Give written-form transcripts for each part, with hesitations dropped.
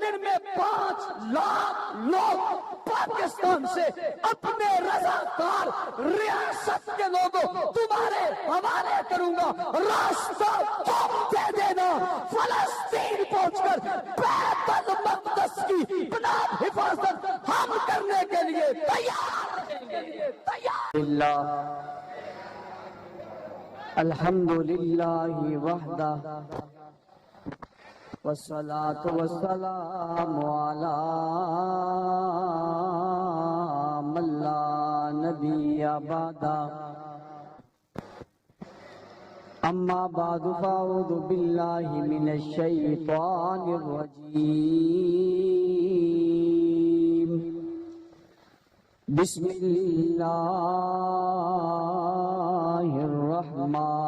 دن میں 5 لاکھ لوگ پاکستان سے اپنے رضاکار ریاست کے لوگوں تمہارے حوالے کروں گا، راستہ تم دے دینا، فلسطین پہنچ کر بیت المقدس کی بنا حفاظت ہم کرنے کے لیے تیار اللہ۔ الحمدللہ وحدہ والصلاة والسلام علی من لا نبی بعدہ، اما بعد فاعوذ باللہ من الشیطان الرجیم، بسم اللہ الرحمن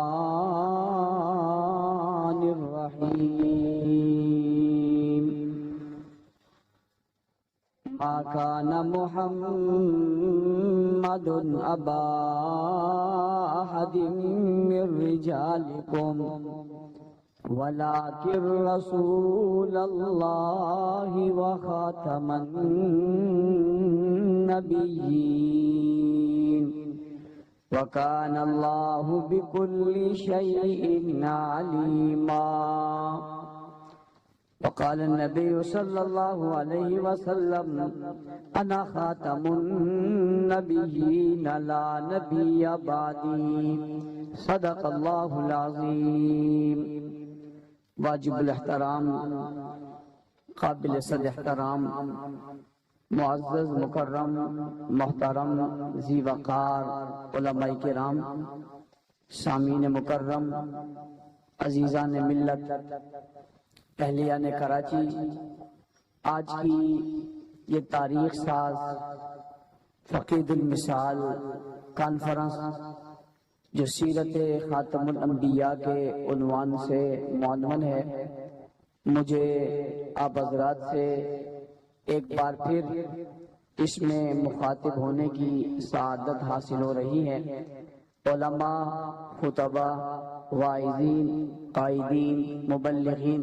الرحیم، ما کان محمد ابا احد من رجالکم ولكن رسول اللہ وخاتم النبیین وكان اللہ بكل شيء عليما۔ وقال النبي صلى الله عليه وسلم انا خاتم النبيين لا نبي بعدي، صدق اللہ العظیم۔ واجب الاحترام، قابل صد احترام، معزز مکرم محترم ذی وقار علماء کرام، سامعین مکرم، عزیزان ملت، اہلیان کراچی، آج کی یہ تاریخ ساز فقید المثال کانفرنس جو سیرت خاتم الانبیاء کے عنوان سے معنون ہے، مجھے آپ حضرات سے ایک بار پھر اس میں مخاطب ہونے کی سعادت حاصل ہو رہی ہے۔ علماء، خطباء، واعظین، قائدین، مبلغین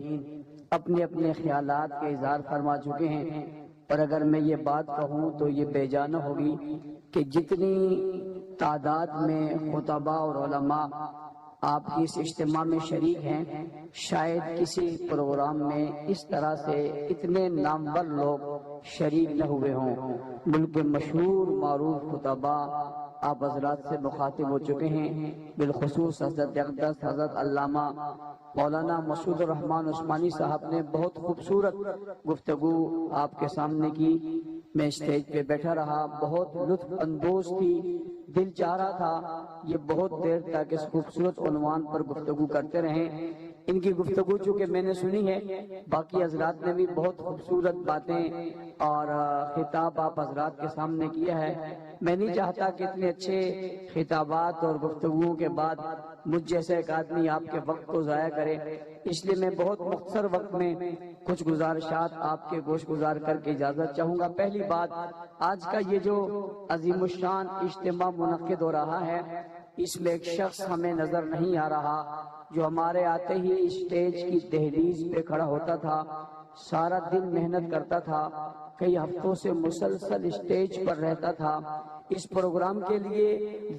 اپنے اپنے خیالات کے اظہار فرما چکے ہیں، اور اگر میں یہ بات کہوں تو یہ بے جانب ہوگی کہ جتنی تعداد میں خطباء اور علماء آپ کی اس اجتماع میں شریک ہیں، شاید کسی پروگرام میں اس طرح سے اتنے نامور لوگ شریک نہ ہوئے ہوں۔ بلکہ مشہور معروف خطباء آپ حضرات سے مخاطب ہو چکے ہیں، بالخصوص حضرت اقدس حضرت علامہ مولانا مسعود الرحمن عثمانی صاحب نے بہت خوبصورت گفتگو آپ کے سامنے کی۔ میں اسٹیج پہ بیٹھا رہا، بہت لطف اندوز تھی، دل چاہ رہا تھا یہ بہت دیر تک اس خوبصورت عنوان پر گفتگو کرتے رہیں۔ ان کی گفتگو چونکہ میں نے سنی ہے، باقی حضرات نے بھی بہت خوبصورت باتیں اور خطاب آپ حضرات کے سامنے کیا ہے۔ میں نہیں چاہتا کہ اتنے اچھے خطابات اور گفتگوؤں کے بعد مجھ جیسے ایک آدمی آپ کے وقت کو ضائع کرے، اس لیے میں بہت مختصر وقت میں کچھ گزارشات آپ کے گوش گزار کر کے اجازت چاہوں گا۔ پہلی بات، آج کا یہ جو عظیم الشان اجتماع منعقد ہو رہا ہے، اس میں ایک شخص ہمیں نظر نہیں آ رہا جو ہمارے آتے ہی اسٹیج کی دہلیز پہ کھڑا ہوتا تھا، سارا دن محنت کرتا تھا، کئی ہفتوں سے مسلسل اسٹیج پر رہتا تھا، اس پروگرام کے لیے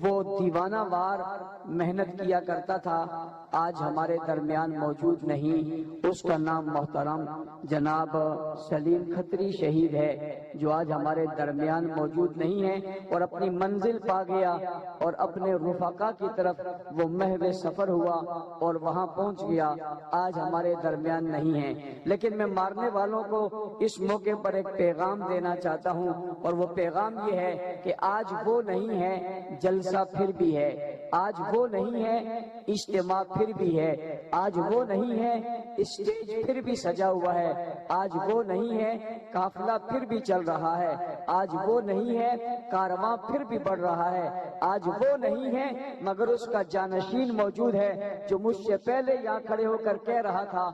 وہ دیوانہ وار محنت کیا کرتا تھا، آج ہمارے درمیان موجود نہیں۔ اس کا نام محترم جناب سلیم کھتری شہید ہے، جو آج ہمارے درمیان موجود نہیں ہے اور اپنی منزل پا گیا اور اپنے رفقا کی طرف وہ محو سفر ہوا اور وہاں پہنچ گیا، آج ہمارے درمیان نہیں ہے۔ لیکن میں مارنے والوں کو اس موقع پر ایک پیغام دینا چاہتا ہوں، اور وہ پیغام یہ ہے کہ آج وہ نہیں ہے، جلسہ پھر بھی ہے، آج وہ نہیں ہے، اجتماع پھر بھی ہے، آج وہ نہیں ہے، اسٹیج پھر بھی سجا ہوا ہے، آج وہ نہیں ہے، قافلہ پھر بھی چل رہا ہے، آج وہ نہیں ہے، کارواں پھر بھی بڑھ رہا ہے، آج وہ نہیں ہے، مگر اس کا جانشین موجود ہے جو مجھ سے پہلے یہاں کھڑے ہو کر کہہ رہا تھا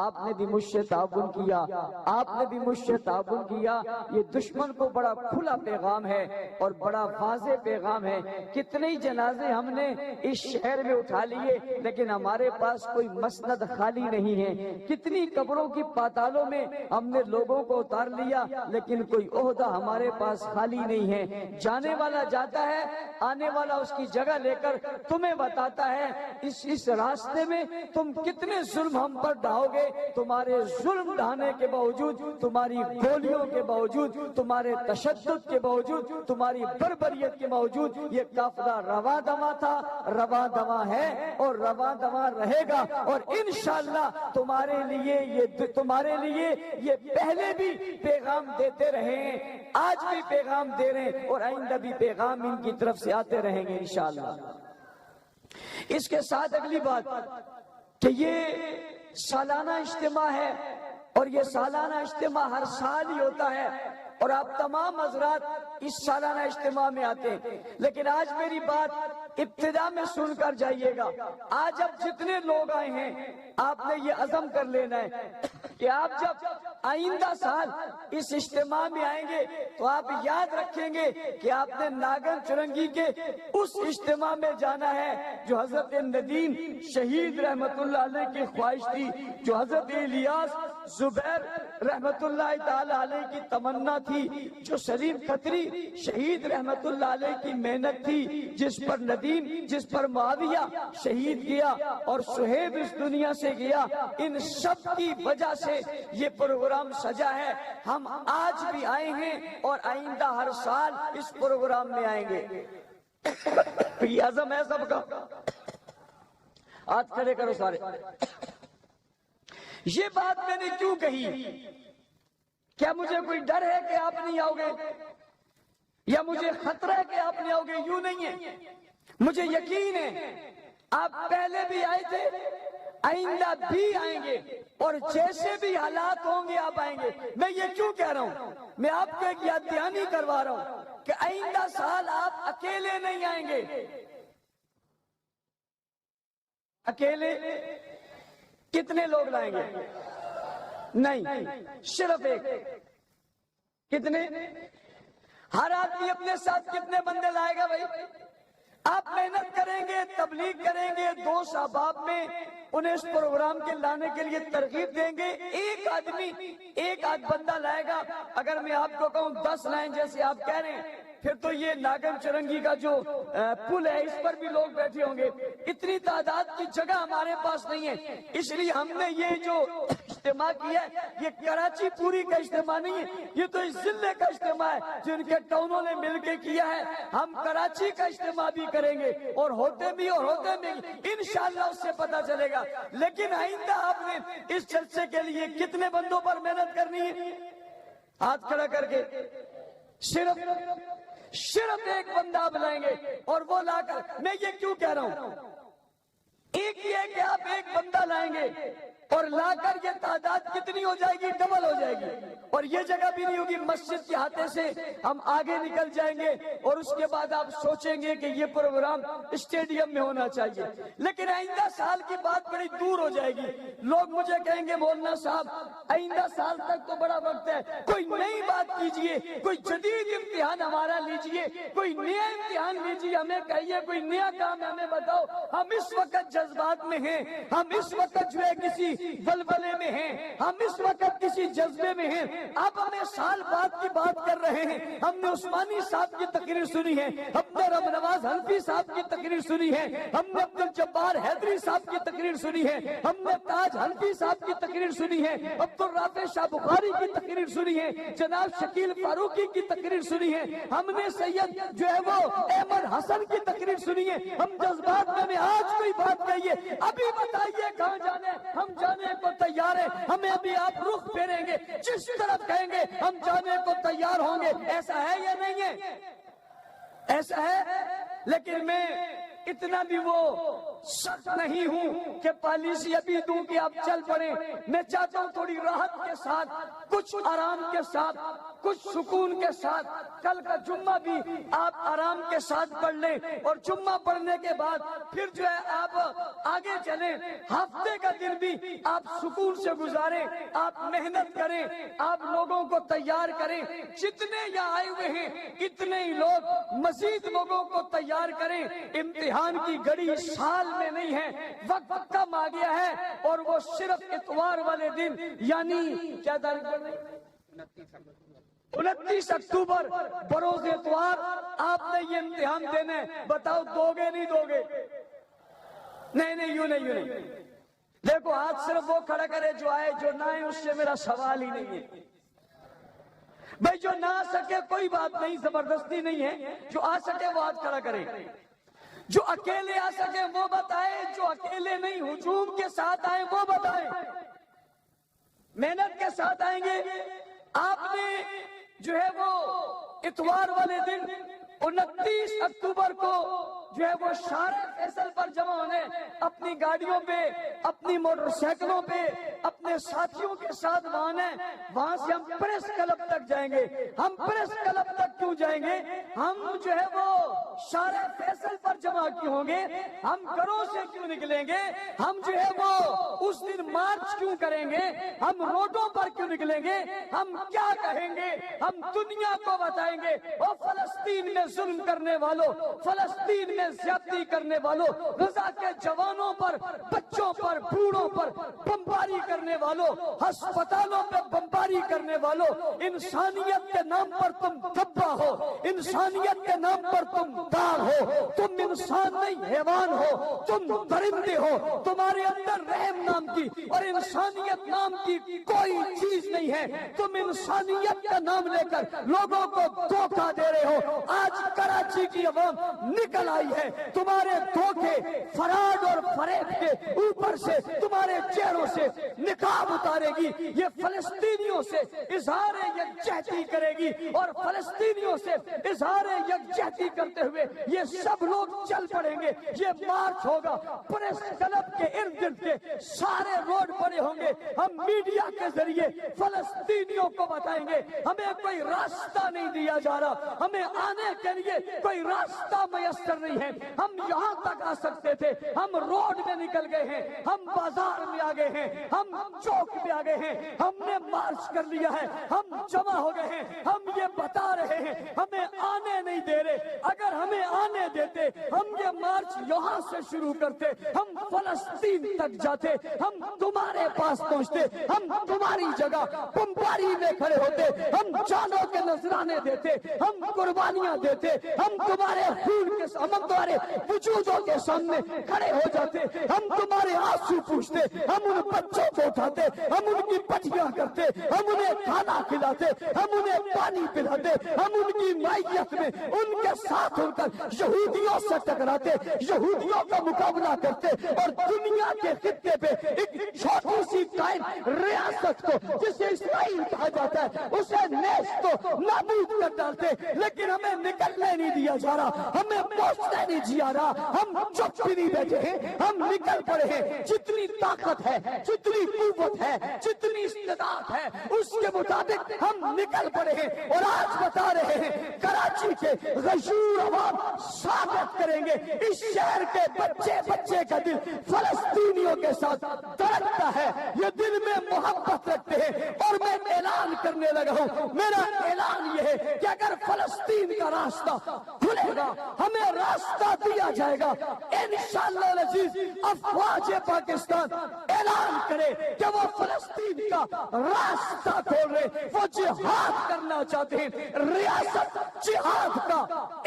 آپ نے بھی مجھ سے تعاون کیا، آپ نے بھی مجھ سے تعاون کیا۔ یہ دشمن کو بڑا کھلا پیغام ہے اور بڑا واضح پیغام ہے۔ کتنے ہی جنازے ہم نے اس شہر میں اٹھا لیے لیکن ہمارے پاس کوئی مسند خالی نہیں ہے۔ کتنی قبروں کی پاتالوں میں ہم نے لوگوں کو اتار لیا لیکن کوئی عہدہ ہمارے پاس خالی نہیں ہے۔ جانے والا جاتا ہے، آنے والا اس کی جگہ لے کر تمہیں بتاتا ہے اس راستے میں تم کتنے ظلم ہم پر ڈھاؤ گے۔ تمہارے ظلم ڈھانے کے باوجود، تمہاری گولیوں کے باوجود، تمہارے تشدد کے باوجود، تمہاری بربریت کے باوجود یہ قافلہ رواں دواں تھا، رواں دواں ہے اور رواں دواں رہے گا۔ اور انشاءاللہ تمہارے لیے یہ پہلے بھی پیغام دیتے رہے ہیں، آج بھی پیغام دے رہے ہیں اور آئندہ بھی پیغام ان کی طرف سے آتے رہیں گے انشاءاللہ۔ اس کے ساتھ اگلی بات کہ یہ سالانہ اجتماع ہے اور یہ سالانہ اجتماع ہر سال ہی ہوتا ہے اور آپ تمام حضرات اس سالانہ اجتماع میں آتے ہیں، لیکن آج میری بات ابتدا میں سن کر جائیے گا۔ آج اب جتنے لوگ آئے ہیں آپ نے یہ عزم کر لینا ہے کہ آپ جب آئندہ سال اس اجتماع میں آئیں گے تو آپ یاد رکھیں گے کہ آپ نے ناگن چرنگی کے اس اجتماع میں جانا ہے جو حضرت ندیم شہید رحمت اللہ علیہ کی خواہش تھی، جو حضرت الیاس زبیر رحمت اللہ تعالی علیہ کی تمنا تھی، جو سلیم کھتری شہید رحمت اللہ علیہ کی محنت تھی، جس پر ندیم، جس پر معاویہ شہید گیا اور سہیب اس دنیا سے گیا۔ ان سب کی وجہ سے یہ پروگرام سجا ہے۔ ہم آج بھی آئے ہیں اور آئندہ ہر سال اس پروگرام میں آئیں گے۔ یہ عزم ہے سب کا۔ ہاتھ کھڑے کرو سارے۔ یہ بات میں نے کیوں کہی؟ کیا مجھے کوئی ڈر ہے کہ آپ نہیں آؤ گے یا مجھے خطرہ ہے کہ آپ نہیں آؤ گے؟ یوں نہیں ہے، مجھے یقین ہے آپ پہلے بھی آئے تھے، آئندہ بھی آئیں گے اور جیسے بھی حالات ہوں گے آپ آئیں گے۔ میں یہ کیوں کہہ رہا ہوں؟ میں آپ کو ایک یاد دہانی کروا رہا ہوں کہ آئندہ سال آپ اکیلے نہیں آئیں گے۔ اکیلے کتنے لوگ لائیں گے؟ نہیں، صرف ایک۔ کتنے؟ ہر آدمی اپنے ساتھ کتنے بندے لائے گا بھائی؟ آپ محنت کریں گے، تبلیغ کریں گے، دوست احباب میں انہیں اس پروگرام کے لانے کے لیے ترغیب دیں گے، ایک آدمی ایک آدھ بندہ لائے گا۔ اگر میں آپ کو کہوں 10 لائیں جیسے آپ کہہ رہے ہیں پھر تو یہ ناگن چرنگی کا جو پل ہے اس پر بھی لوگ بیٹھے ہوں گے۔ اتنی تعداد کی جگہ ہمارے پاس نہیں ہے، اس لیے ہم نے یہ جو اجتماع کیا ہے یہ کراچی پوری کا اجتماع نہیں ہے، یہ تو اس ضلع کا اجتماع ہے جن کے ٹاؤنوں نے مل کے کیا ہے۔ ہم کراچی کا اجتماع بھی کریں گے اور ہوتے بھی انشاءاللہ اس سے پتہ چلے گا۔ لیکن آئندہ آپ نے اس جلسے کے لیے کتنے بندوں پر محنت کرنی ہے؟ ہاتھ کھڑا کر کے صرف ایک بندہ آپ لائیں گے اور وہ لا کر، میں یہ کیوں کہہ رہا ہوں، ایک ہی ہے کہ آپ ایک بندہ لائیں گے اور لا کر یہ تعداد کتنی ہو جائے گی؟ ڈبل ہو جائے گی، اور یہ جگہ بھی نہیں ہوگی۔ مسجد کے ہاتھے سے ہم آگے نکل جائیں گے اور اس کے بعد آپ سوچیں گے کہ یہ پروگرام اسٹیڈیم میں ہونا چاہیے، لیکن آئندہ سال کی بات بڑی دور ہو جائے گی۔ لوگ مجھے کہیں گے مولانا صاحب آئندہ سال تک تو بڑا وقت ہے، کوئی نئی بات کیجئے، کوئی جدید امتحان ہمارا لیجئے، کوئی نیا امتحان لیجئے، ہمیں کہیے کوئی نیا کام ہمیں بتاؤ۔ ہم اس وقت جذبات میں ہیں، ہم اس وقت جو ہے کسی ولولے میں ہیں، ہم اس وقت کسی جذبے میں ہیں۔ اب ہمیں سال بعد کی بات کر رہے ہیں۔ ہم نے عثمانی صاحب کی تقریر سنی ہے، ہم نے رب نواز حنفی صاحب کی تقریر سنی ہے، ہم نے عبدالجبار حیدری صاحب کی تقریر سنی ہے، ہم نے تاج حنفی صاحب کی تقریر سنی ہے، عبدالرافع شاہ بخاری کی تقریر سنی ہے، جناب شکیل فاروقی کی تقریر سنی ہے، ہم نے سید جو ہے وہ احمد حسن کی تقریر سنی ہے۔ ہم جذبات میں آج کوئی بات کہیے، ابھی بتائیے کہاں جانے، ہم جانے کو تیار ہیں، ہمیں ابھی آپ رخ پھیریں گے، جس طرف کہیں گے ہم جانے کو تیار ہوں گے۔ ایسا ہے یا نہیں ہے؟ ایسا ہے، لیکن میں اتنا بھی وہ سخت نہیں ہوں کہ پالیسی ابھی دوں کہ آپ چل پڑیں. میں چاہتا ہوں تھوڑی راحت کے ساتھ, کچھ آرام کے ساتھ, کچھ سکون کے ساتھ کل کا جمعہ بھی آپ آرام کے ساتھ پڑھ لیں, اور جمعہ پڑھنے کے بعد پھر جو ہے آپ آگے چلیں. ہفتے کا دن بھی آپ سکون سے گزاریں, آپ محنت کریں, آپ لوگوں کو تیار کریں. جتنے یہاں آئے ہوئے ہیں اتنے ہی لوگ مزید لوگوں کو تیار کریں. امتحان کی گھڑی سال میں نہیں ہے, وقت کم آ گیا ہے, اور وہ صرف اتوار والے دن یعنی کیا تاریخ پر 29 اکتوبر بروز اتوار آپ نے یہ امتحان دینا ہے. بتاؤ دو گے نہیں دو گے؟ نہیں یوں نہیں. دیکھو ہاتھ صرف وہ کھڑا کرے جو آئے, جو نہ آئے اس سے میرا سوال ہی نہیں ہے. بھائی جو نہ آ سکے کوئی بات نہیں, زبردستی نہیں ہے, جو آ سکے وہ ہاتھ کھڑا کرے. جو اکیلے آ سکے وہ بتائے, جو اکیلے نہیں ہجوم کے ساتھ آئے وہ بتائے. محنت کے ساتھ آئیں گے. آپ نے جو ہے وہ اتوار والے دن 29 اکتوبر کو جو ہے وہ شارع فیصل پر جمع ہونے, اپنی گاڑیوں پہ, اپنی موٹر سائیکلوں پہ, اپنے ساتھیوں کے ساتھ وہاں سے ہم پریس کلب تک جائیں گے. ہم پریس کلب تک کیوں جائیں گے؟ ہم جو ہے وہ شارع فیصل پر جمع کیوں ہوں گے؟ ہم گھروں سے کیوں نکلیں گے؟ ہم جو ہے وہ اس دن مارچ کیوں کریں گے؟ ہم روڈوں پر کیوں نکلیں گے؟ ہم کیا کہیں گے؟ ہم دنیا کو بتائیں گے اور فلسطین میں ظلم کرنے والوں, فلسطین میں زیادتی کرنے والوں, غزہ کے جوانوں پر, بچوں پر, بوڑھوں پر بمباری کرنے والوں, ہسپتالوں پہ بمباری کرنے والوں, انسانیت کے نام پر تم دبا ہو, انسانیت کے نام پر تم داغ ہو. تم انسان نہیں حیوان ہو, تم درندے ہو. تمہارے اندر رحم نام کی اور انسانیت نام کی کوئی چیز نہیں ہے. تم انسانیت کا نام لے کر لوگوں کو دھوکہ دے رہے ہو. آج کراچی کی عوام نکل آئی ہے, تمہارے دھوکے, فراڈ اور فریب کے اوپر سے تمہارے چہروں سے نقاب اتارے گی. یہ فلسطینیوں سے اظہار یکجہتی کرے گی, اور فلسطینیوں سے اظہار یکجہتی کرتے ہوئے یہ سب لوگ چل پڑیں گے. یہ مارچ ہوگا, پریس کلب کے ارد گرد کے سارے روڈ بنے ہوں گے. ہم میڈیا کے ذریعے فلسطینیوں کو بتائیں گے ہمیں کوئی راستہ نہیں دیا جا رہا, ہمیں آنے کے لیے کوئی راستہ میسر نہیں ہے. ہم یہاں تک آ سکتے تھے, ہم روڈ میں نکل گئے ہیں, ہم بازار میں آ گئے ہیں, ہم چوک میں آ گئے ہیں, ہم نے مارچ کر لیا ہے, ہم جمع ہو گئے ہیں. ہم یہ بتا رہے ہیں ہمیں آنے نہیں دے رہے. اگر ہمیں آنے دیتے ہم یہ مارچ یہاں سے شروع کرتے, ہم فلسطین تک جاتے, ہم تمہارے پاس پہنچتے, ہم تمہاری جگہ بمباری میں کھڑے ہوتے, ہم جانوں کے نذرانے دیتے, ہم قربانیاں دیتے, ہم تمہارے خون کے, ہم تمہارے وجودوں کے سامنے کھڑے ہو جاتے, ہم تمہارے آنسو پوچھتے, ہم ان بچوں کو اٹھاتے, ہم ان کی پٹیاں کرتے, ہم انہیں کھانا کھلاتے, ہم انہیں پانی پلاتے, ہم ان کی مائیت میں ان کے ساتھ ہو کر یہودیوں سے ٹکراتے, یہودیوں کا مقابلہ کرتے, اور دنیا کے خطے پہ ایک چھوٹی سی قائم ریاست کو جسے اسرائیل کہا جاتا ہے اسے نیست کو نابود کر ڈالتے. لیکن ہمیں نکلنے نہیں دیا جا رہا, ہمیں پہنچنے نہیں دیا رہا. ہم چپ بھی نہیں بیٹھے ہیں, ہم نکل پڑے ہیں. جتنی طاقت ہے, جتنی قوت ہے, جتنی استطاعت ہے اس کے مطابق ہم نکل پڑے ہیں. اور آج بتا رہے ہیں کراچی کے غشور عوام ثابت کریں گے اس شہر کے بچے بچے کا دل فلسطینیوں کے ساتھ دھڑکتا ہے, یہ دل میں محبت رکھتے ہیں. اور میں اعلان کرنے لگا ہوں, میرا اعلان یہ ہے کہ اگر فلسطین کا راستہ کھلے گا, ہمیں راستہ دیا جائے گا انشاءاللہ العزیز. افواج پاکستان اعلان کرے کہ وہ فلسطین کا راستہ کھول رہے, وہ جہاد کرنا چاہتے ہیں, ریاست جہاد کا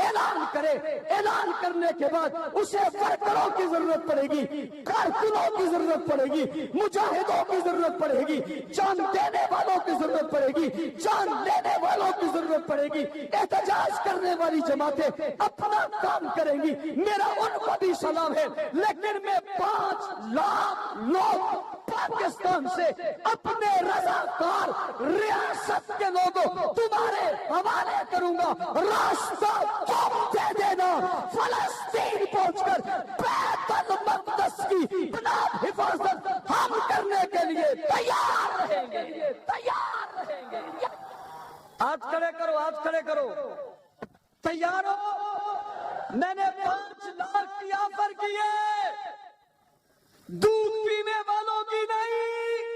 اعلان کرے. اعلان کرنے کے بعد اسے ورکروں کی ضرورت پڑے گی, کارکنوں کی ضرورت پڑے گی, مجاہدوں کی ضرورت پڑے گی, جان دینے والوں کی ضرورت پڑے گی, جان لینے والوں کی ضرورت پڑے گی. احتجاج کرنے والی جماعتیں اپنا کام کریں گی, میرا ان کو بھی سلام ہے. لیکن میں 5 لاکھ لوگ پاکستان سے اپنے رضاکار ریاست کے لوگوں تمہارے حوالے کروں گا. راستہ تم دے دینا, فلسطین پہنچ کر ہاتھ کھڑے کرو، ہاتھ کھڑے کرو. تیار ہو؟ میں نے 5 لاکھ کی آفر کی ہے، دودھ پینے والوں کی نہیں،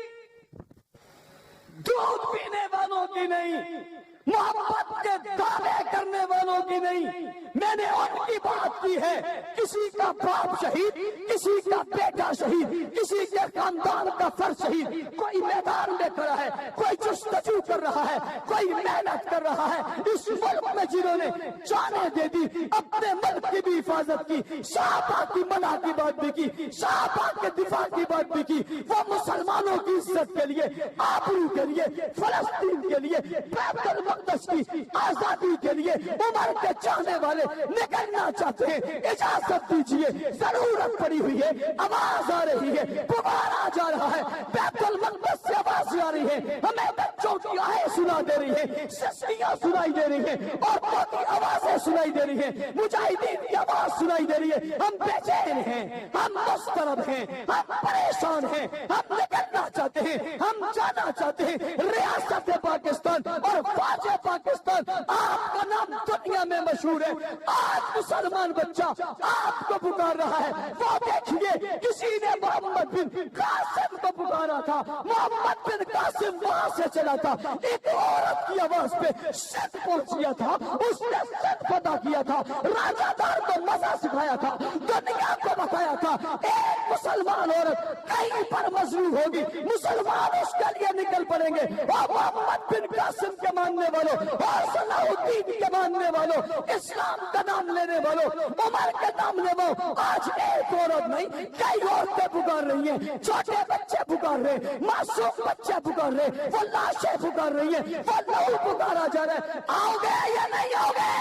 دودھ پینے والوں کی نہیں، محبت کے دعوے کرنے والوں کی نہیں. میں نے ان کی بات کی ہے. کسی کا باپ شہید، کسی کا بیٹا شہید، کسی کے خاندان کا فرد شہید. کوئی میدان میں کھڑا ہے، کوئی جستجو کر رہا ہے، کوئی محنت کر رہا ہے. اس ملک میں جنہوں نے جانیں دے دی، اپنے ملک کی بھی حفاظت کی، صحابہ کی منع کی بات بھی کی، صحابہ کے دفاع کی بات بھی کی، وہ مسلمانوں کی عزت کے لیے، آبرو کے لیے، فلسطین کے لیے، بیت المقدس کی آزادی کے لیے عمر کے چاہنے والے نکلنا چاہتے ہیں. اجازت دیجیے، ضرورت پڑی ہوئی ہے، آواز آ رہی ہے، پکارا جا رہا ہے. بیت المقدس سے آواز آ رہی ہے، ہمیں بچوں کی آہیں سنا دے رہی ہے، سسیاں سنائی دے رہی ہیں، عورتوں کی آوازیں سنائی دے رہی ہیں، مجاہدین کی آواز سنائی دے رہی ہے. ہم بے چین ہیں، ہم مضطرب ہیں، ہم پریشان ہیں، ہم نکلنا چاہتے ہیں، ہم جانا چاہتے ہیں. ریاست پاکستان اور فوج پاکستان آپ کا نام دنیا میں مشہور ہے. آج مسلمان بچہ آپ کو پکار رہا ہے. وہ دیکھیے، کسی نے محمد بن قاسم کو پکارا تھا، محمد بن قاسم وہاں سے چلا تھا، ایک عورت کی آواز پہ سند پہنچ گیا تھا، اس نے سند پتا کیا تھا، راجہ دار کو مزہ سکھایا تھا، دنیا کو بتایا تھا ایک مسلمان عورت کہیں پر مظلوم ہوگی، مسلمان اس کے لیے نکل پڑیں گے. اور محمد بن قاسم کے ماننے والوں اور صلاح الدین کے ماننے والوں، اسلام کا نام لینے والوں، عمر کے نام لینے والوں، آج ایک عورت نہیں کئی عورتیں پکار رہی ہیں، چھوٹے بچے پکار رہے ہیں، معصوم بچے پکار رہے ہیں، وہ لاشیں پکار رہی ہیں، وہ لہو پکارا جا رہا ہے. آؤ گے یا نہیں آؤ گے؟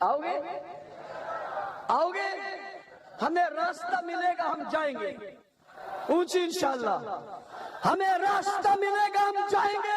آؤ گے؟ آؤ گے؟ ہمیں راستہ ملے گا، ہم جائیں گے اونچی انشاءاللہ. ہمیں راستہ ملے گا، ہم جائیں گے.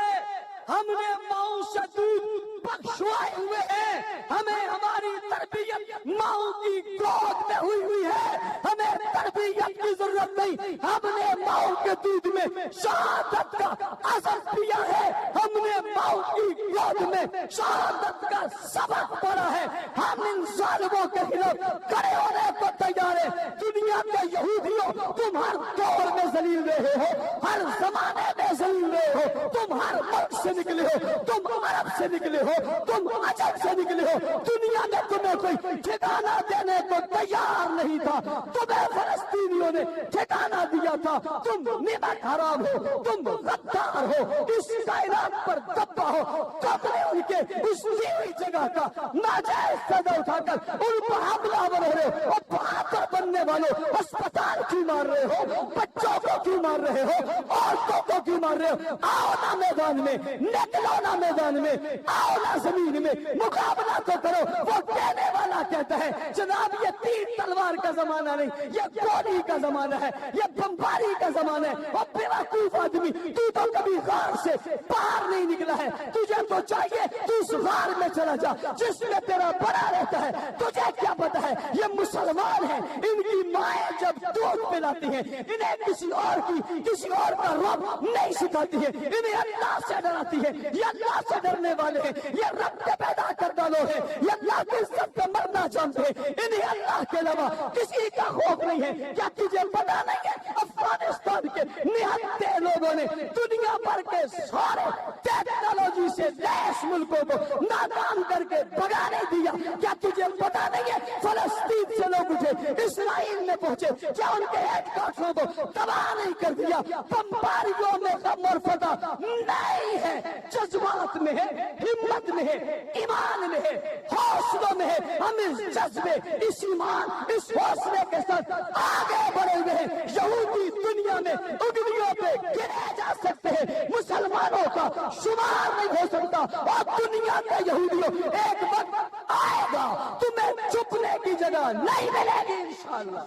ہم نے ماؤں سے دودھ بخشوائے ہوئے ہیں، ہمیں ہماری تربیت ماؤں کی گود میں ہوئی ہے، ہمیں تربیت کی ضرورت نہیں. ہم نے ماؤں کے دودھ میں شہادت کا اثر پیا ہے، ہم نے ماؤں کی گود میں شہادت کا سبق پڑھا ہے. ہم ان ظالموں کے خلاف کھڑے ہونے کو تیار ہیں. دنیا کے یہودیوں، تم ہر دور میں ذلیل رہے ہو، ہر زمانے میں ذلیل رہے ہو، تم ہر ملک سے نکلے ہو، تم عرب سے نکلے ہو، تم عجم سے نکلے ہو. دنیا میں تمہیں کوئی ٹھکانہ دینے کو تیار نہیں تھا، تمہیں فلسطینیوں نے ٹھکانہ دیا تھا. تم نمک حرام ہو، تم غدار ہو، اس کائنات پر دبا ہو. تم نے ان کے اس دیوی جگہ کا ناجائز فائدہ اٹھا کر ان پر حملہ آور ہو رہے ہو، اور بہادر بننے والوں ہسپتال کیوں مار رہے ہو، بچوں کو کیوں مار رہے ہو، عورتوں کو کیوں مار رہے ہو. آؤ نا میدان میں، نکلو نا میدان میں، آؤ نا زمین میں، مقابلہ تو کرو. وہ کہنے والا کہتا ہے جناب یہ تیر تلوار کا زمانہ نہیں، یہ گولی کا زمانہ ہے، یہ بمباری کا زمانہ ہے. اور بیوقوف آدمی، تو کبھی غار سے باہر نہیں نکلا ہے. تجھے تو چاہیے تو اس غار میں چلا جا جس میں تیرا بڑا رہتا ہے. تجھے کیا پتا ہے یہ مسلمان ہیں، ان کی مائیں جب دودھ پلاتی ہیں انہیں کسی اور کا رب نہیں سکھاتی ہے، انہیں اللہ سے ڈراتی ہے. یہ اللہ سے ڈرنے والے ہیں، یہ رب کے پیدا کردہ لوگ ہیں، یہ اللہ کی عزت کا مرنا جانتے ہیں. انہیں اللہ کے علاوہ کسی کا خوف نہیں ہے. کیا تجھے پتا نہیں ہے افغانستان کے نہتے لوگوں نے دنیا بھر کے سارے ٹیکنالوجی سے لیس ملکوں کو ناکام کر کے بگا نہیں دیا؟ کیا تجھے پتا نہیں ہے فلسطین سے لوگ اٹھے اسرائیل میں پہنچے، کیا ان کے ہیڈ کوارٹروں کو تباہ نہیں کر دیا؟ بمباریوں میں غم اور فتح نہیں ہے، جذبات میں ہے، ہمت میں ہے، ایمان میں ہے، حوصلوں میں ہے. ہم اس جذبے، اس ایمان، اس حوصلے کے ساتھ آگے بڑھے ہوئے ہیں. یہودی دنیا میں انگلیوں پہ گنے جا سکتے ہیں، مسلمانوں کا شمار نہیں ہو سکتا. اور دنیا کے یہودیوں ایک وقت آئے گا تمہیں چھپنے کی جگہ نہیں ملے گی انشاءاللہ.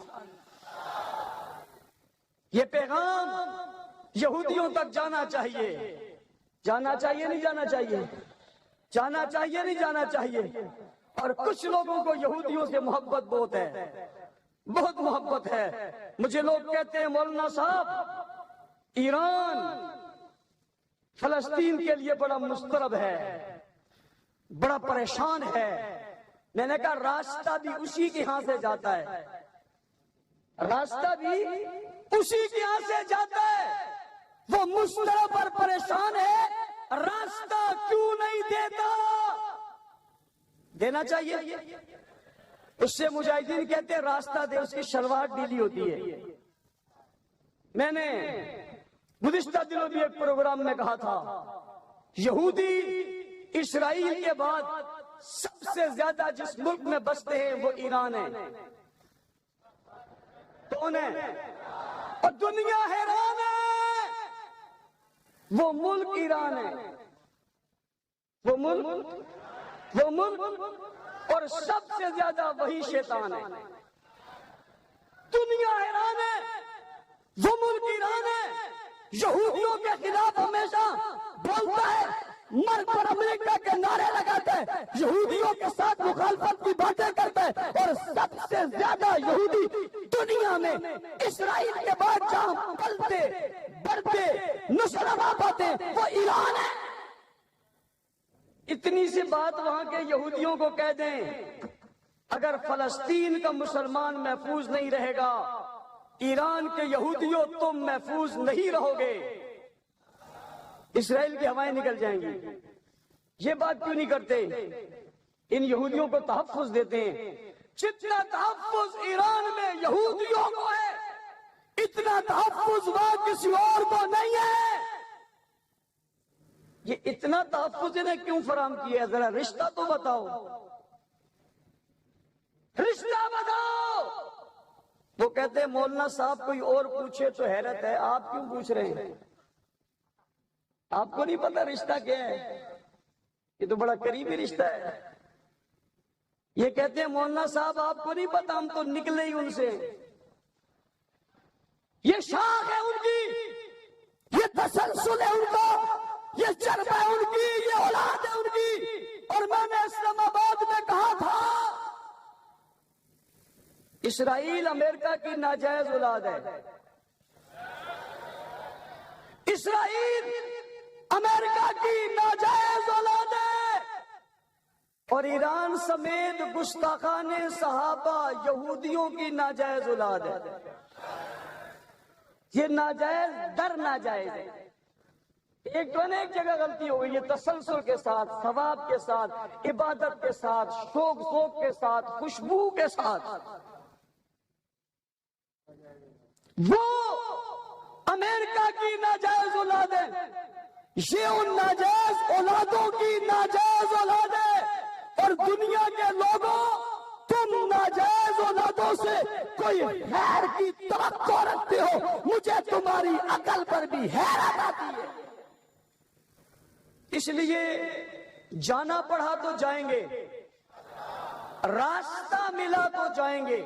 یہ پیغام یہودیوں تک جانا چاہیے. جانا چاہیے نہیں جانا چاہیے؟ جانا چاہیے نہیں جانا چاہیے؟ اور کچھ لوگوں کو یہودیوں سے محبت بہت ہے، بہت محبت ہے. مجھے لوگ کہتے ہیں مولانا صاحب ایران فلسطین کے لیے بڑا مضطرب ہے، بڑا پریشان ہے۔ میں نے کہا راستہ بھی اسی کے ہاں سے جاتا ہے، راستہ بھی اسی کے ہاں سے جاتا ہے۔ وہ مضطرب اور پریشان ہے، راستہ کیوں نہیں دیتا؟ دینا چاہیے۔ اس سے مجاہدین کہتے ہیں راستہ دے، اس کی شلوار ڈھیلی ہوتی ہے۔ میں نے گزشتہ دنوں بھی ایک پروگرام میں کہا تھا، یہودی اسرائیل کے بعد سب سے زیادہ جس ملک میں بستے ہیں وہ ایران ہے۔ کون ہے؟ اور دنیا حیران ہے، وہ ملک ایران ہے، وہ ملک اور سب سے زیادہ وہی شیطان ہے۔ دنیا حیران ہے، وہ ملک ایران ہے، یہودیوں کے خلاف ہمیشہ بولتا ہے، مر پر امریکہ کے نعرے لگاتا ہے، یہودیوں کے ساتھ مخالفت کی باتیں کرتا ہے، اور سب سے زیادہ یہودی دنیا میں اسرائیل کے بعد جہاں پلتے بڑھتے نشرما پاتے وہ ایران ہے۔ اتنی سی بات وہاں کے یہودیوں کو کہہ دیں، اگر فلسطین کا مسلمان محفوظ نہیں رہے گا، ایران کے یہودیوں تم محفوظ نہیں رہو گے، اسرائیل کی ہوائیں نکل جائیں گی۔ یہ بات کیوں نہیں کرتے؟ ان یہودیوں کو تحفظ دیتے ہیں۔ جتنا تحفظ ایران میں یہودیوں کو ہے، اتنا تحفظ وہاں کسی اور کو نہیں ہے۔ یہ اتنا تحفظ انہیں کیوں فراہم کیا ہے؟ ذرا رشتہ تو بتاؤ، رشتہ بتاؤ۔ وہ کہتے ہیں مولانا صاحب کوئی اور پوچھے تو حیرت ہے، آپ کیوں پوچھ رہے ہیں؟ آپ کو نہیں پتا رشتہ کیا ہے؟ یہ تو بڑا قریبی رشتہ ہے۔ یہ کہتے ہیں مولانا صاحب آپ کو نہیں پتا، ہم تو نکلے ہی ان سے، یہ شاخ ہے ان کی، یہ تسلسل ہے ان کا، یہ چرب ہے ان کی، یہ اولاد ہے ان کی۔ اور میں نے اسلام آباد میں کہا تھا اسرائیل امریکہ کی ناجائز اولاد ہے، اسرائیل امریکہ کی ناجائز اولاد ہے، اور ایران سمیت گستاخان صحابہ یہودیوں کی ناجائز اولاد ہے۔ یہ ناجائز در ناجائز ہے۔ ایک تو ایک جگہ غلطی ہو گئی، یہ تسلسل کے ساتھ، ثواب کے ساتھ، عبادت کے ساتھ، شوق ذوق کے ساتھ، خوشبو کے ساتھ۔ وہ امریکہ کی ناجائز اولاد ہے، یہ ان ناجائز اولادوں کی ناجائز اولاد ہے۔ اور دنیا کے لوگوں، تم ناجائز اولادوں سے کوئی خیر کی توقع رکھتے ہو، مجھے تمہاری عقل پر بھی حیرت آتی ہے۔ اس لیے جانا پڑا تو جائیں گے، راستہ ملا تو جائیں گے،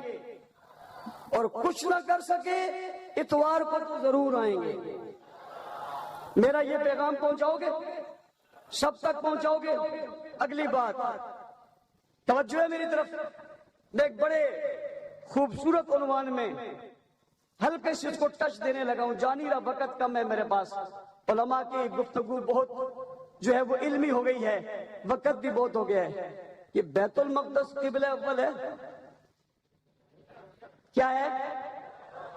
اور کچھ نہ کر سکے اتوار پر تو ضرور آئیں گے۔ میرا یہ پیغام پہنچاؤ گے؟ سب تک پہنچاؤ گے؟ اگلی بات توجہ ہے میری طرف، میں ایک بڑے خوبصورت عنوان میں ہلکے سے اس کو ٹچ دینے لگا ہوں، جانی رہا وقت کم ہے میرے پاس، علماء کی گفتگو بہت جو ہے وہ علمی ہو گئی ہے، وقت بھی بہت ہو گیا ہے۔ یہ بیت المقدس قبلہ اول ہے، کیا ہے؟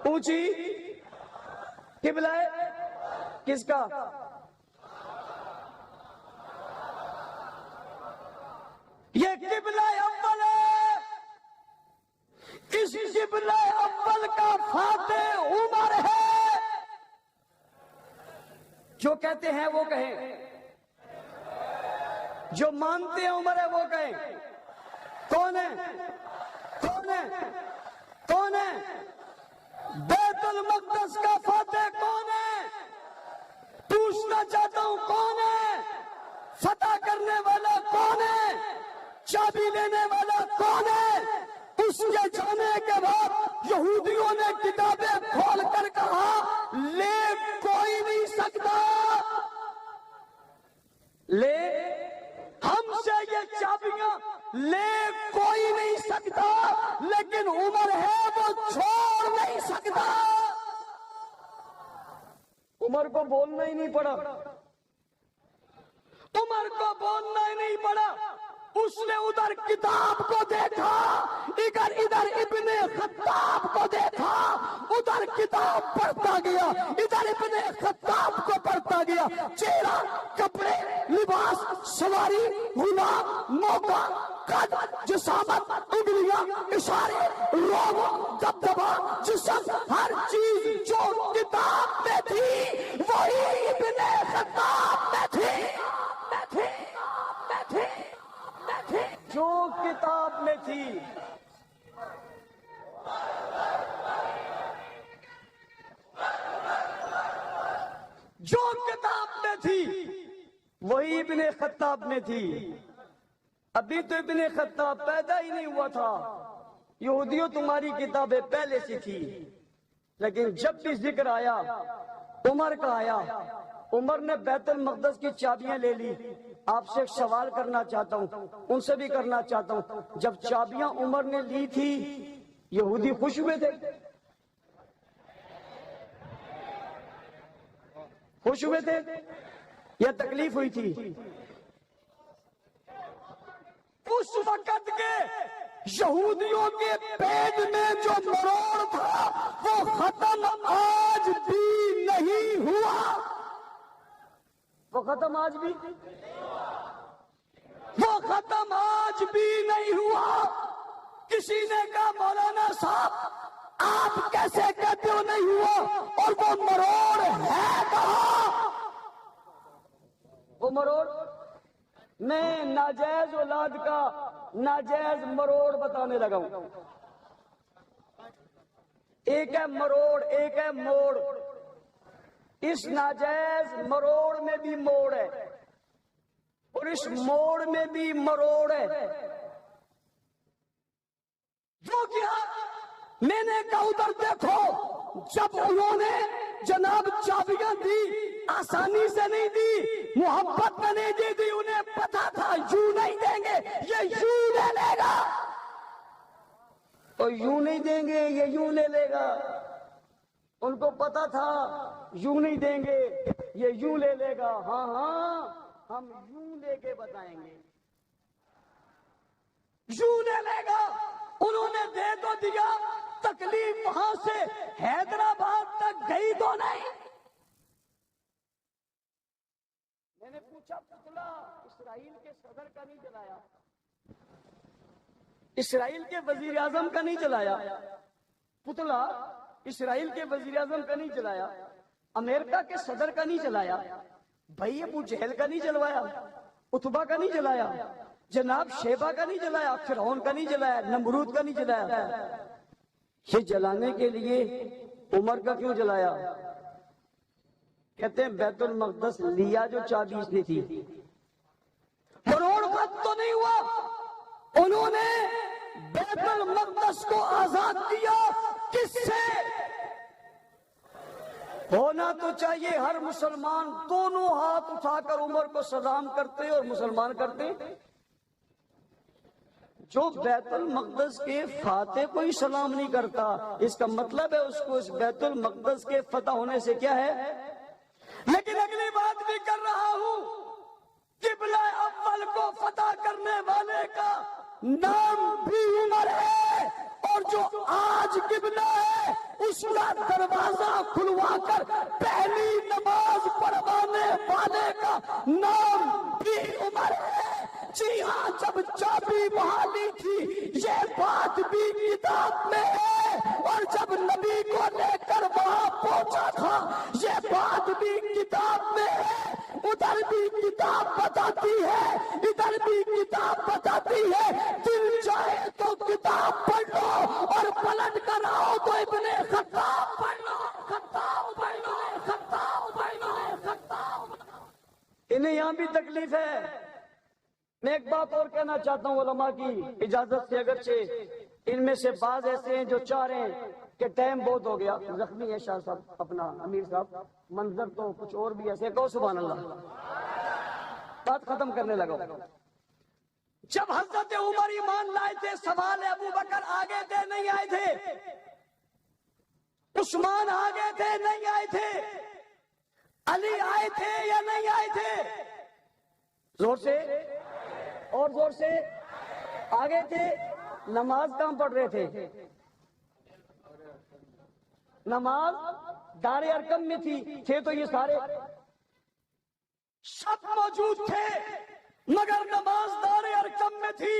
اونچی قبلہ ہے کس کا؟ یہ قبلہ اول ہے، اس قبلہ اول کا فاتح عمر ہے۔ جو کہتے ہیں وہ کہیں، جو مانتے ہیں عمر ہے وہ کہیں۔ کون ہے؟ کون ہے؟ کون ہے؟ بیت المقدس کا فاتح کون ہے؟ پوچھنا چاہتا ہوں کون ہے؟ فتح کرنے والا کون ہے؟ چابی لینے والا کون ہے؟ اس کے جانے کے بعد یہودیوں نے کتابیں کھول کر کہا لے کوئی نہیں سکتا، لے ہم سے یہ چابیاں لے کوئی نہیں سکتا، لیکن عمر ہے وہ چھوڑ نہیں سکتا۔ عمر کو بولنا ہی نہیں پڑا، عمر کو بولنا ہی نہیں پڑا، اس نے ادھر کتاب کو دیکھا، ادھر ابن خطاب کو دیکھا، ادھر کتاب پڑھتا گیا، ادھر ابن خطاب کو پڑھتا گیا، چہرہ، کپڑے، لباس، سواری، غلام، موقع، قد، جسامت، انگلیاں، اشارے، روب، دبدبا، جسم، ہر چیز جو کتاب میں تھی وہی ابن خطاب میں تھی، جو کتاب میں تھی۔ جو کتاب میں تھی وہی ابن خطاب میں تھی۔ ابھی تو ابن خطاب پیدا ہی نہیں ہوا تھا، یہودیوں تمہاری کتابیں پہلے سے تھی، لیکن جب بھی ذکر آیا عمر کا آیا، عمر نے بیت المقدس کی چابیاں لے لی۔ آپ سے ایک سوال کرنا چاہتا ہوں، ان سے بھی کرنا چاہتا ہوں، جب چابیاں عمر نے لی تھی یہودی خوش ہوئے تھے؟ خوش ہوئے تھے یا تکلیف ہوئی تھی؟ اس وقت کے یہودیوں کے پیٹ میں جو مروڑ تھا وہ ختم آج بھی نہیں ہوا، وہ ختم آج بھی نہیں ہوا۔ کسی نے کہا مولانا صاحب آپ کیسے کہتے ہو نہیں ہوا، اور وہ مروڑ ہے کہاں؟ وہ مروڑ میں ناجائز اولاد کا ناجائز مروڑ بتانے لگا ہوں۔ ایک ہے مروڑ، ایک ہے موڑ۔ اس ناجائز مروڑ میں بھی موڑ ہے اور اس موڑ میں بھی مروڑ ہے۔ جو کیا میں نے کہا ادھر دیکھو، جب انہوں نے جناب چابیاں دی آسانی سے نہیں دی، محبت میں نہیں دی، انہیں پتا تھا یوں نہیں دیں گے، یہ یوں لے لے گا، اور یوں نہیں دیں گے یہ یوں لے لے گا۔ ان کو پتا تھا یوں نہیں دیں گے یہ یوں لے لے گا، ہاں ہاں ہم یوں لے کے بتائیں گے، یوں لے لے گا۔ انہوں نے دے تو دیا، تکلیف وہاں سے حیدرآباد تک گئی تو نہیں۔ میں نے پوچھا پتلا اسرائیل کے صدر کا نہیں جلایا، اسرائیل کے وزیر اعظم کا نہیں جلایا، پتلا اسرائیل کے وزیر اعظم کا نہیں جلایا، امریکہ کے صدر کا نہیں جلایا، بھائی ابو جہل کا نہیں جلوایا، اتبا کا نہیں جلایا، جناب شیبہ کا نہیں جلایا، فرعون کا نہیں جلایا، نمرود کا نہیں جلایا۔ یہ جلانے کے لیے عمر کا کیوں جلایا؟ کہتے ہیں بیت المقدس لیا جو چابی اس نے تھی، کروڑ خط تو نہیں ہوا، انہوں نے بیت المقدس کو آزاد کیا۔ کس سے؟ ہونا تو چاہیے ہر مسلمان دونوں ہاتھ اٹھا کر عمر کو سلام کرتے اور مسلمان کرتے، جو بیت المقدس کے فاتح کو ہی سلام نہیں کرتا، اس کا مطلب ہے اس کو اس بیت المقدس کے فتح ہونے سے کیا ہے۔ لیکن اگلی بات بھی کر رہا ہوں، قبلہ اول کو فتح کرنے والے کا نام بھی عمر ہے، اور جو آج قبلہ ہے اس کا دروازہ کھلوا کر پہلی نماز پڑھوانے والے کا نام بھی عمر ہے۔ جی ہاں، جب چابی بحالی تھی یہ بات بھی کتاب میں ہے، اور جب نبی کو لے کر وہاں پہنچا تھا یہ بات بھی کتاب میں ہے۔ ادھر بھی کتاب بتاتی ہے، ادھر بھی کتاب بتاتی ہے، دل چاہے تو کتاب پڑھ لو اور پلٹ کر آؤ تو ابن خطاب پڑھ لو، خطاب پڑھ لو، خطاب پڑھ لو، خطاب۔ انہیں یہاں بھی تکلیف ہے۔ میں ایک بات اور کہنا چاہتا ہوں علماء کی اجازت سے، اگرچہ ان میں سے بعض ایسے ہیں جو چاہ رہے ہیں کہ ٹائم بہت ہو گیا، زخمی ہے شاہ صاحب، اپنا امیر صاحب، منظر تو کچھ اور بھی ایسے، کہو سبحان اللہ، بات ختم کرنے لگا۔ جب حضرت عمر ایمان لائے تھے سوال ابو بکر آگے تھے نہیں آئے تھے، عثمان آگے تھے نہیں آئے تھے، علی آئے تھے یا نہیں آئے تھے؟ زور سے اور زور سے. آگے تھے نماز کہاں پڑھ رہے تھے؟ نماز دار ارقم میں تھے تو یہ سارے سب موجود تھے، مگر نماز دار ارقم میں تھی.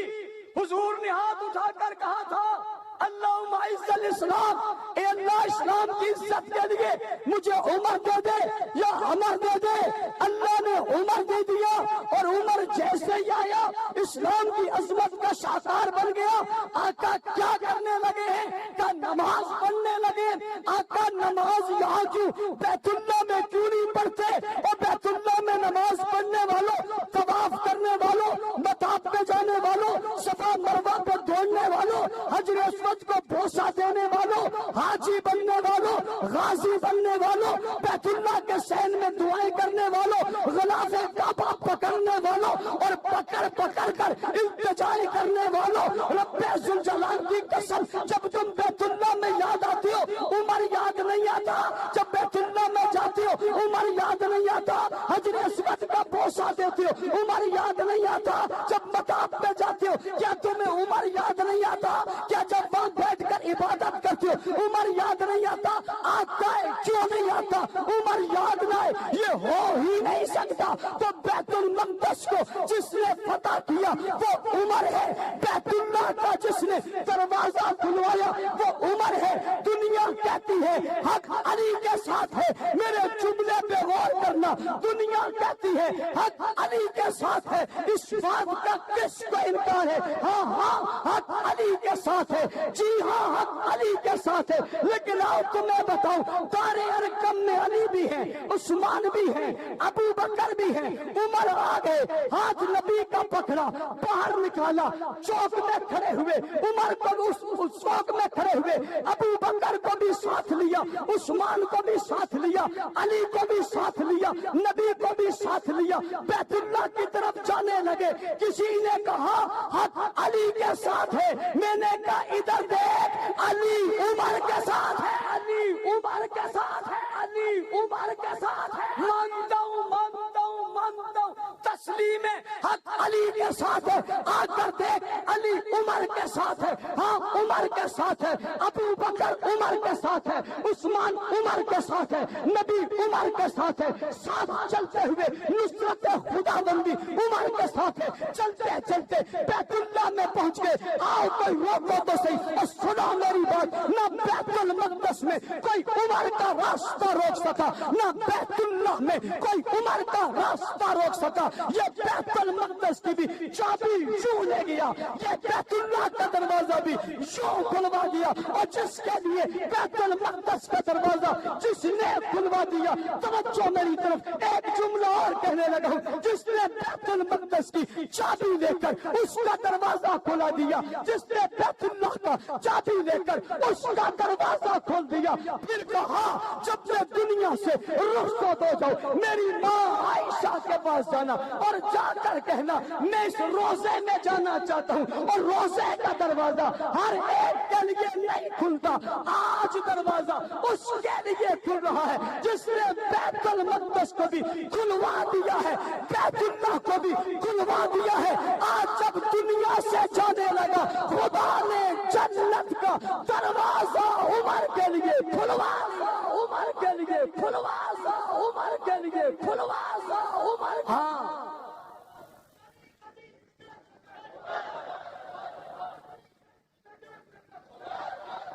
حضور نے ہاتھ اٹھا کر کہا تھا اللہم اعز الاسلام، اے اللہ اسلام کی عزت کے لیے مجھے عمر دے دے یا عمر دے دے. اللہ نے عمر دے دیا اور عمر جیسے ہی آیا اسلام کی عظمت کا شاہکار بن گیا. آقا کیا کرنے لگے ہیں کہ نماز پڑھنے لگے. آقا نماز یہاں کیوں بیت اللہ میں کیوں نہیں پڑھتے؟ اور بیت اللہ میں نماز پڑھنے والوں، طواف کرنے والوں، مطاف پہ جانے والوں، صفا مروہ پہ دوڑنے والوں، حجر اسود کو بوسہ دینے والوں، حاجی بننے والوں، غازی بننے والوں، بیت اللہ کے صحن میں دعائیں کرنے والوں، غلاف کعبہ پکڑنے والوں اور پکڑ پکڑ کر التجائے کرنے والوں. رب ذوالجلال کی قسم جب تم بیت اللہ میں یاد آتی ہو عمر یاد نہیں آتا، جب بیت اللہ میں جاتی ہو عمر یاد نہیں آتا، حجر اسود کا بوسہ دیتی ہو عمر یاد نہیں آتا، جب مطاف پہ جاتی ہو کیا تمہیں عمر یاد نہیں آتا؟ کیا جب وہاں بیٹھ کر عبادت کرتی ہو عمر یاد نہیں آتا؟ آتا ہے کیوں نہیں آتا؟ عمر یاد نہ ہے یہ ہو ہی نہیں سکتا. تو بیت المقدس کو جس نے فتح کیا وہ عمر ہے، بیت اللہ کا جس نے دروازہ کھلوایا وہ عمر ہے. دنیا کہتی ہے حق علی کے ساتھ ہے، میرے جملے پہ غور کرنا، دنیا کہتی ہے حق علی کے ساتھ ہے. اس بات کا کس کو انکار ہے؟ ہاں ہاں حق علی کے ساتھ ہے، جی ہاں حق علی کے ساتھ ہے. لیکن آؤ تمہیں بتاؤں دار ارقم میں علی بھی ہے، عثمان بھی ہے، ابو بکر بھی ہے. عمر آ گئے، ہاتھ نبی کا پکڑا، باہر نکالا، چوک میں کھڑے ہوئے. عمر کو اس چوک میں کھڑے ہوئے، ابو بکر کو بھی ساتھ لیا، عثمان کو بھی ساتھ لیا، علی کو بھی ساتھ لیا، نبی کو بھی ساتھ لیا. بیت اللہ کی طرف جانے لگے. کسی نے کہا حق علی کے ساتھ ہے، میں نے کہا ادھر دیکھ علی عمر کے ساتھ ہے، علی عمر کے ساتھ ہے، علی عمر کے ساتھ ہے. مانتا ہوں مانتا ہوں مانتا ہوں تسلیم حق علی کے ساتھ ہے. آ کر دیکھ علی عمر کے ساتھ ہے، ہاں عمر کے ساتھ ہے، ابو بکر عمر کے ساتھ ہے، عثمان عمر کے ساتھ ہے، نبی عمر کے ساتھ ہے. ساتھ چلتے ہوئے نصرت خدا بندی عمر کے ساتھ ہے. چلتے چلتے بیت اللہ میں پہنچ گئے. آؤ کوئی روکو تو صحیح اور سنا میری بات. نہ بیت المقدس میں کوئی عمر کا راستہ روک سکا، نہ بیت اللہ میں کوئی عمر کا راستہ روک سکا. یہ بیت المقدس کی بھی چابی یوں لے گیا، یہ بیت اللہ کا دروازہ بھی یوں کھلوا دیا. اور جس کے لیے بیت المقدس کا دروازہ جس نے کھلوا دیا، توجہ میری طرف، ایک جملہ اور کہنے لگا ہوں، جس نے بیت المقدس کی چابی لے کر اس کا دروازہ کھلا دیا، جس نے بیت اللہ کا چابی لے کر اس کا دروازہ کھول دیا. پھر کہا جب میں دنیا سے رخصت ہو جاؤں میری ماں عائشہ کے پاس جانا اور جا کر کہنا میں اس روزے میں جانا چاہتا ہوں. اور روزے کا دروازہ ہر ایک کے لیے نہیں کھلتا. آج دروازہ اس کے لیے کھل رہا ہے جس نے بیت المقدس کو بھی کھلوا دیا ہے، بیت اللہ کو بھی کھلوا دیا ہے. آج جب دنیا سے جانے لگا خدا نے جنت کا دروازہ عمر کے لیے کھلوا دیا، عمر کے لیے کھلوا دیا، عمر کے لیے کھلوا دیا، عمر. ہاں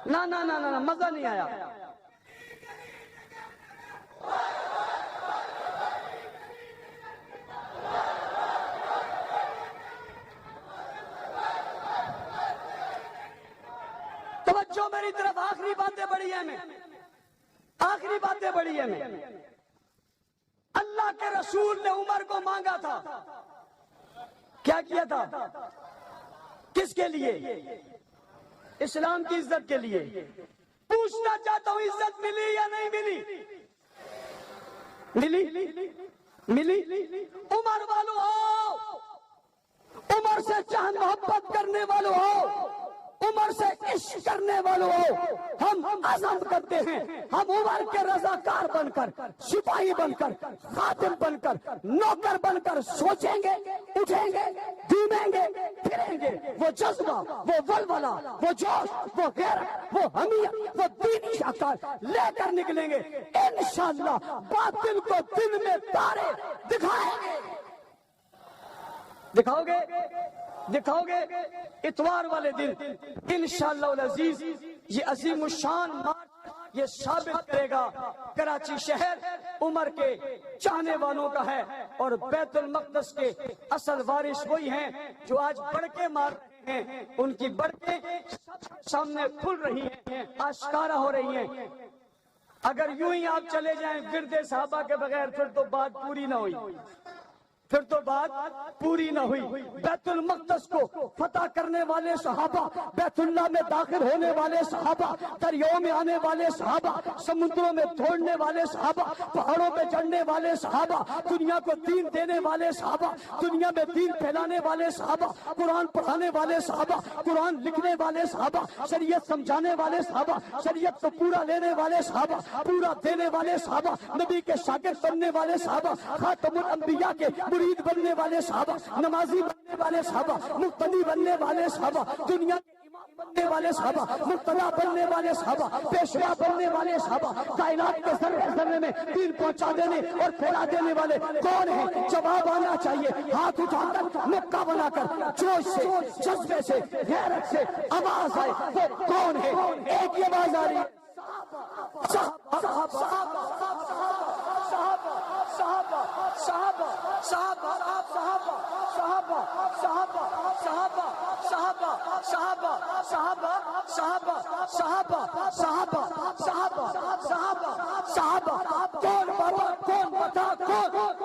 نہ نہ نہ نہ مزہ نہیں آیا. توجہ میری طرف، آخری باتیں بڑی ہیں، میں آخری باتیں بڑی ہیں. میں اللہ کے رسول نے عمر کو مانگا تھا، کیا کیا تھا؟ کس کے لیے؟ اسلام کی عزت کے لیے. پوچھنا چاہتا ہوں عزت ملی یا نہیں ملی؟ ملی. عمر والوں ہو، عمر سے چاہت محبت کرنے والوں ہو، عمر سے عشق کرنے والوں ہو، ہم عزم کرتے ہیں ہم عمر کے رضاکار بن کر، سپاہی بن کر، خادم بن کر، نوکر بن کر سوچیں گے، اٹھیں گے، گھومیں گے، پھریں گے۔ وہ جذبہ، وہ ولولہ، وہ جوش، وہ غیرت، وہ حمیت، وہ دینی شعار لے کر نکلیں گے انشاءاللہ۔ باطل کو دن میں تارے دکھائیں گے۔ دکھاؤ گے؟ دکھاؤ گے؟ اتوار والے دن انشاءاللہ العزیز یہ عظیم الشان مارچ یہ ثابت کرے گا کراچی شہر عمر کے چاہنے والوں کا ہے، اور بیت المقدس کے اصل وارث وہی ہیں جو آج بڑکے مار رہے ہیں۔ ان کی بڑکیں سامنے کھل رہی ہیں، آشکارا ہو رہی ہیں۔ اگر یوں ہی آپ چلے جائیں گرد صحابہ کے بغیر پھر تو بات پوری نہ ہوئی، پھر تو بات پوری نہ ہوئی۔ بیت المقدس کو فتح کرنے والے صحابہ، بیت اللہ میں داخل ہونے والے صحابہ، دریاؤں میں آنے والے صحابہ، سمندروں میں دوڑنے والے صحابہ، پہاڑوں پہ چڑھنے والے صحابہ، دنیا کو دین دینے والے صحابہ، دنیا میں دین پھیلانے والے صحابہ، قرآن پڑھانے والے صحابہ، قرآن لکھنے والے صحابہ، شریعت سمجھانے والے صحابہ، شریعت کو پورا لینے والے صحابہ، پورا دینے والے صحابہ، نبی کے شاگرد بننے والے صحابہ، خاتم الانبیاء کے مرید بننے والے صحابہ، نمازی بننے والے صحابہ، مقتدی بننے والے صحابہ، دنیا کے امام بننے والے صحابہ، مقتدا بننے والے صحابہ، پیشوا بننے والے صحابہ، کائنات کے ذرے ذرے میں دین پہنچا دینے اور پھیلا دینے والے کون ہیں؟ جواب آنا چاہیے۔ ہاتھ اٹھا کر مکہ بنا کر جوش سے، جذبے سے، غیرت سے آواز آئے، وہ کون ہے؟ ایک ہی آواز آ رہی ہے، صحابہ صحابہ صحابہ صحابہ صحابہ صحابہ صحابہ صحابہ صحابہ صحابہ صحابہ صحابہ صحابہ صحابہ صحابہ صحابہ صحابہ صحابہ صحابہ کون بابا کون بتا کون؟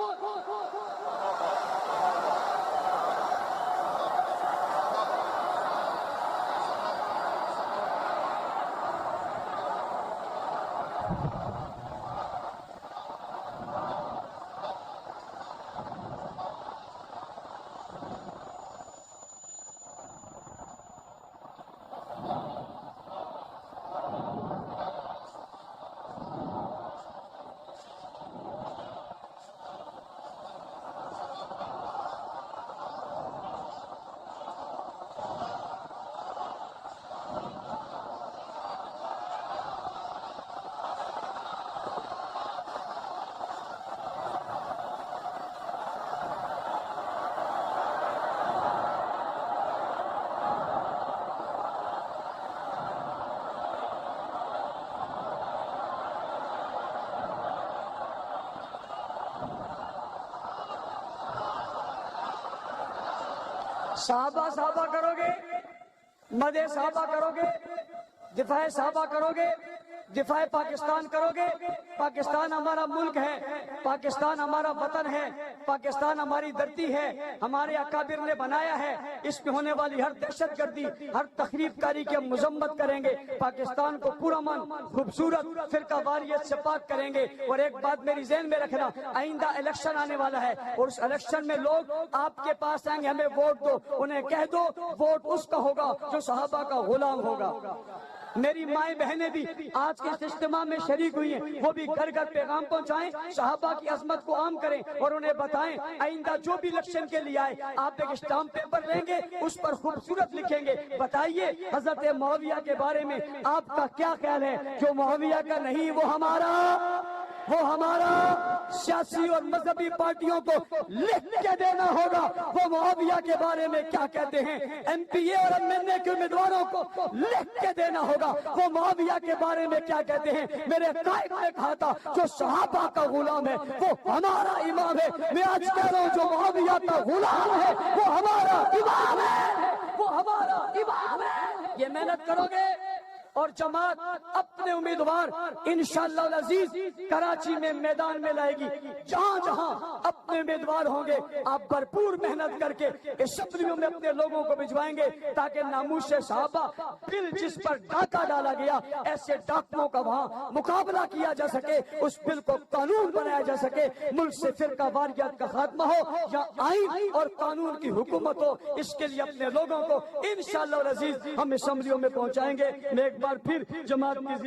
صحابہ صحابہ کرو گے، مدح صحابہ کرو گے، دفاع صحابہ کرو گے، دفاع پاکستان کرو گے۔ پاکستان ہمارا ملک ہے، پاکستان ہمارا وطن ہے، پاکستان ہماری دھرتی ہے، ہمارے اکابر نے بنایا ہے۔ اس میں ہونے والی ہر دہشت گردی، ہر تخریب کاری کی ہم مذمت کریں گے۔ پاکستان کو پرامن، خوبصورت، فرقہ واریت سے پاک کریں گے۔ اور ایک بات میری ذہن میں رکھنا، آئندہ الیکشن آنے والا ہے، اور اس الیکشن میں لوگ آپ کے پاس آئیں گے، ہمیں ووٹ دو، انہیں کہہ دو ووٹ اس کا ہوگا جو صحابہ کا غلام ہوگا۔ میری مائیں بہنیں بھی آج کے اس اجتماع میں شریک ہوئی ہیں، وہ بھی گھر گھر پیغام پہنچائیں، صحابہ کی عظمت کو عام کریں، اور انہیں بتائیں آئندہ جو بھی الیکشن کے لیے آئے، آپ ایک اسٹامپ پیپر لیں گے، اس پر خوبصورت لکھیں گے، بتائیے حضرت معاویہ کے بارے میں آپ کا کیا خیال ہے؟ جو معاویہ کا نہیں وہ ہمارا سیاسی اور مذہبی پارٹیوں کو لکھ کے دینا ہوگا وہ معاویہ کے بارے میں کیا کہتے ہیں۔ ایم پی اے اور ایم این اے کے امیدواروں کو لکھ کے دینا ہوگا وہ معاویہ کے بارے میں کیا کہتے ہیں۔ میرے قائد نے کہا تھا جو صحابہ کا غلام ہے وہ ہمارا امام ہے۔ میں آج کہہ رہا ہوں جو معاویہ کا غلام ہے وہ ہمارا امام ہے، وہ ہمارا امام ہے۔ یہ محنت کرو گے اور جماعت اپنے اپنے امیدوار انشاءاللہ العزیز کراچی میں میدان میں لائے گی. جہاں جہاں اپنے امیدوار ہوں گے آپ بھرپور محنت کر کے اسمبلیوں میں اپنے لوگوں کو بھجوائیں گے تاکہ ناموس صحابہ بل جس پر ڈاکہ ڈالا گیا ایسے ڈاکوؤں کا وہاں مقابلہ کیا جا سکے, اس بل کو قانون بنایا جا سکے, ملک سے فرقہ واریت کا خاتمہ ہو یا آئین اور قانون کی حکومت ہو. اس کے لیے اپنے لوگوں کو انشاءاللہ العزیز ہم اسمبلیوں میں پہنچائیں گے. میں ایک بار پھر جماعت کی